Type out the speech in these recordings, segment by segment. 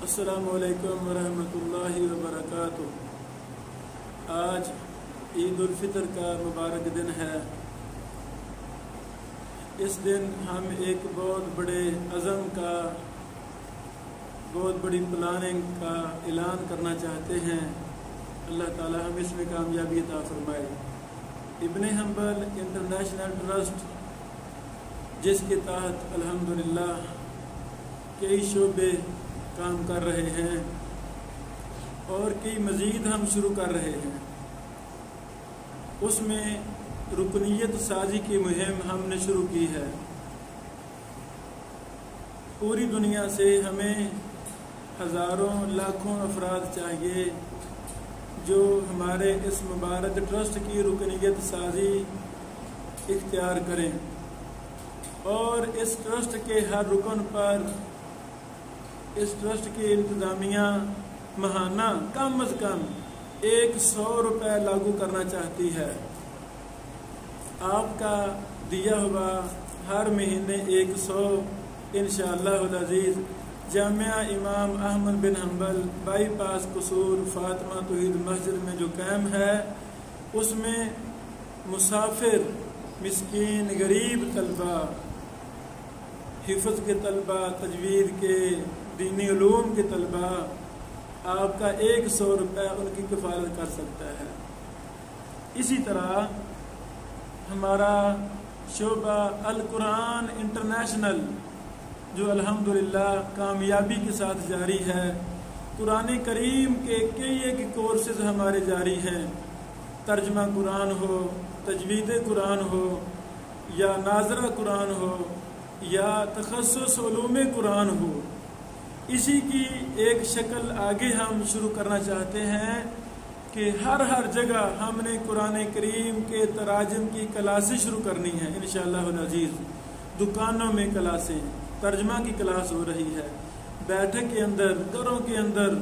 السلام علیکم ورحمۃ اللہ وبرکاتہ۔ آج عید الفطر کا مبارک دن ہے۔ اس دن ہم ایک بہت بڑے عزم کا، بہت بڑی پلاننگ کا اعلان کرنا چاہتے ہیں۔ اللہ تعالی ہم اس میں کامیابی عطا فرمائے۔ ابن حنبل انٹرنیشنل ٹرسٹ، جس کے تحت الحمدللہ کئی شعبے کام کر رہے ہیں اور کئی مزید ہم شروع کر رہے ہیں، اس میں رکنیت سازی کی مہم ہم نے شروع کی ہے۔ پوری دنیا سے ہمیں ہزاروں لاکھوں افراد چاہیے جو ہمارے اس مبارک ٹرسٹ کی رکنیت سازی اختیار کریں، اور اس ٹرسٹ کے ہر رکن پر اس ٹرسٹ کی انتظامیہ ماہانہ کم از کم 100 روپے لاگو کرنا چاہتی ہے۔ آپ کا دیا ہوا ہر مہینے 100 انشاءاللہ العزیز جامعہ امام احمد بن حنبل بائی پاس قصور فاطمہ توحید مسجد میں جو قائم ہے، اس میں مسافر، مسکین، غریب طلبہ، حفظ کے طلبہ، تجوید کے، دینی علوم کے طلبہ، آپ کا 100 روپے ان کی کفالت کر سکتا ہے۔ اسی طرح ہمارا شعبہ القرآن انٹرنیشنل جو الحمدللہ کامیابی کے ساتھ جاری ہے، قرآن کریم کے کئی کورسز ہمارے جاری ہیں، ترجمہ قرآن ہو، تجوید قرآن ہو، یا ناظرہ قرآن ہو، یا تخصص علوم قرآن ہو۔ اسی کی ایک شکل آگے ہم شروع کرنا چاہتے ہیں کہ ہر جگہ ہم نے قرآن کریم کے تراجم کی کلاسیں شروع کرنی ہیں انشاءاللہ العزیز۔ دکانوں میں کلاسیں، ترجمہ کی کلاس ہو رہی ہے، بیٹھک کے اندر، گھروں کے اندر،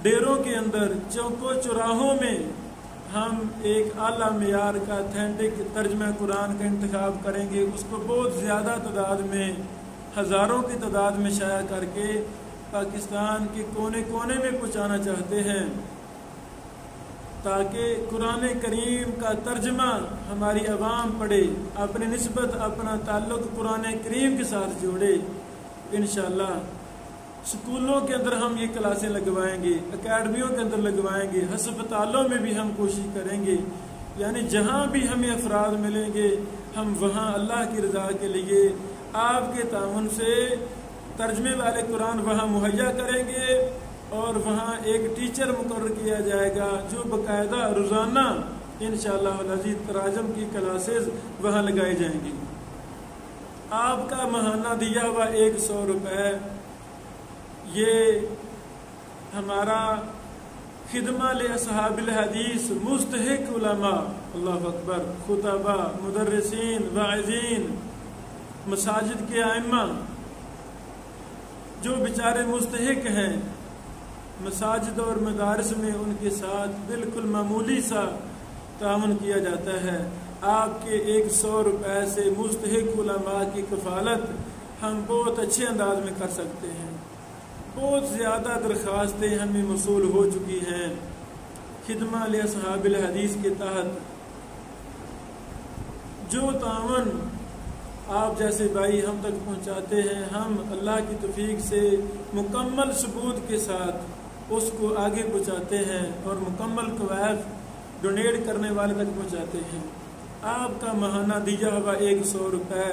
ڈیروں کے اندر، چوکوں چوراہوں میں ہم ایک اعلیٰ معیار کا اتھینٹک ترجمہ قرآن کا انتخاب کریں گے، اس کو بہت زیادہ تعداد میں، ہزاروں کی تعداد میں شائع کر کے پاکستان کے کونے کونے میں پہنچانا چاہتے ہیں، تاکہ قرآن کریم کا ترجمہ ہماری عوام پڑھے، اپنی نسبت، اپنا تعلق قرآن کریم کے ساتھ جوڑے۔ انشاءاللہ سکولوں کے اندر ہم یہ کلاسیں لگوائیں گے، اکیڈمیوں کے اندر لگوائیں گے، ہسپتالوں میں بھی ہم کوشش کریں گے، یعنی جہاں بھی ہمیں افراد ملیں گے ہم وہاں اللہ کی رضا کے لیے آپ کے تعاون سے ترجمے والے قرآن وہاں مہیا کریں گے، اور وہاں ایک ٹیچر مقرر کیا جائے گا جو باقاعدہ روزانہ انشاءاللہ العزیز تراجم کی کلاسز وہاں لگائی جائیں گی۔ آپ کا ماہانہ دیا ہوا 100 روپے، یہ ہمارا خدمہ لاصحاب الحدیث مستحق علماء، اللہ اکبر، خطبہ، مدرسین، واعظین، مساجد کے ائمہ جو بیچارے مستحق ہیں، مساجد اور مدارس میں ان کے ساتھ بالکل معمولی سا تعاون کیا جاتا ہے۔ آپ کے 100 روپے سے مستحق علماء کی کفالت ہم بہت اچھے انداز میں کر سکتے ہیں۔ بہت زیادہ درخواستیں ہمیں موصول ہو چکی ہیں خدمہ لاصحاب الحدیث کے تحت۔ جو تعاون آپ جیسے بھائی ہم تک پہنچاتے ہیں، ہم اللہ کی توفیق سے مکمل ثبوت کے ساتھ اس کو آگے پہنچاتے ہیں اور مکمل کوائف ڈونیٹ کرنے والے تک پہنچاتے ہیں۔ آپ کا ماہانہ دیا ہوا 100 روپے،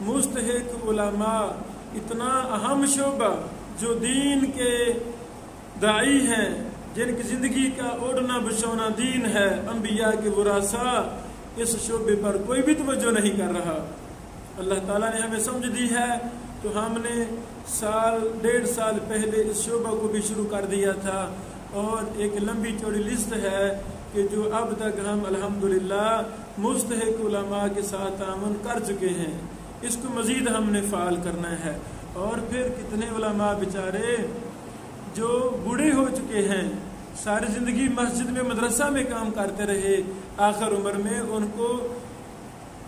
مستحق علماء، اتنا اہم شعبہ جو دین کے داعی ہیں، جن کی زندگی کا اوڑھنا بچھونا دین ہے، انبیاء کے ورثاء، اس شعبے پر کوئی بھی توجہ نہیں کر رہا۔ اللہ تعالیٰ نے ہمیں سمجھ دی ہے تو ہم نے سال 1.5 سال پہلے اس شعبہ کو بھی شروع کر دیا تھا، اور ایک لمبی چوڑی لسٹ ہے کہ جو اب تک ہم الحمدللہ مستحق علماء کے ساتھ تعاون کر چکے ہیں، اس کو مزید ہم نے فعال کرنا ہے۔ اور پھر کتنے علماء بیچارے جو بوڑھے ہو چکے ہیں، ساری زندگی مسجد میں، مدرسہ میں کام کرتے رہے، آخر عمر میں ان کو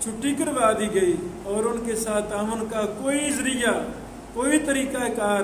چھٹی کروا دی گئی، اور ان کے ساتھ تعاون کا کوئی ذریعہ، کوئی طریقہ کار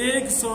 100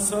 100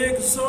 100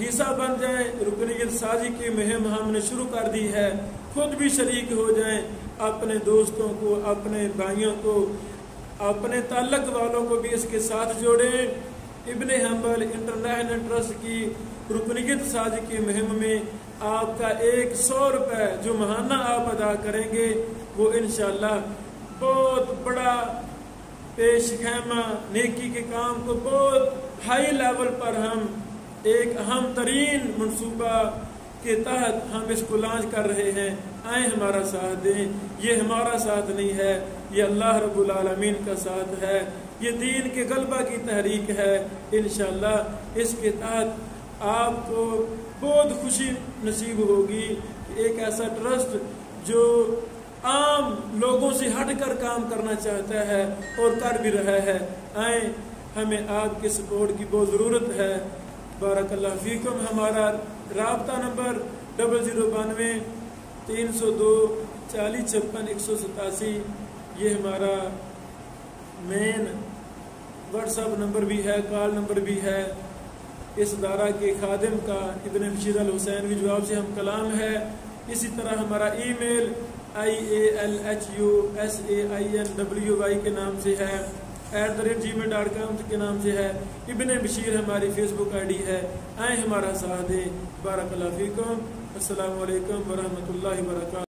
حصہ بن جائیں. رکنیت سازی کی مہم ہم نے شروع کر دی ہے. خود بھی شریک ہو جائیں, اپنے دوستوں کو, اپنے بھائیوں کو, اپنے تعلق والوں کو بھی اس کے ساتھ جوڑیں. ابن حنبل انٹرنیشنل ٹرسٹ کی رکنیت سازی کی مہم میں آپ کا 100 روپے جو ماہانہ آپ ادا کریں گے وہ انشاءاللہ بہت بڑا پیش خیمہ نیکی کے کام کو بہت ہائی لیول پر ہم ایک اہم ترین منصوبہ کے تحت ہم اس کو لانچ کر رہے ہیں. آئیں ہمارا ساتھ دیں. یہ ہمارا ساتھ نہیں ہے, یہ اللہ رب العالمین کا ساتھ ہے. یہ دین کے غلبہ کی تحریک ہے. انشاءاللہ اس کے تحت آپ کو بہت خوشی نصیب ہوگی کہ ایک ایسا ٹرسٹ جو عام لوگوں سے ہٹ کر کام کرنا چاہتا ہے اور کر بھی رہا ہے. آئیں, ہمیں آپ کے سپورٹ کی بہت ضرورت ہے. بارک اللہ فیکم. ہمارا رابطہ نمبر 0092 302 40 56 187. یہ ہمارا مین واٹس ایپ نمبر بھی ہے, کال نمبر بھی ہے. اس ادارہ کے خادم کا ابن بشیر الحسین کی جواب سے ہم کلام ہے. اسی طرح ہمارا ای میل IALHUSAINWY کے نام سے ہے, @gmail.com کے نام سے ہے. ابن بشیر ہماری فیس بک ID ہے. آئیں ہمارا ساتھ دیں. بارک اللہ فیکم. السلام علیکم ورحمۃ اللہ وبرکاتہ.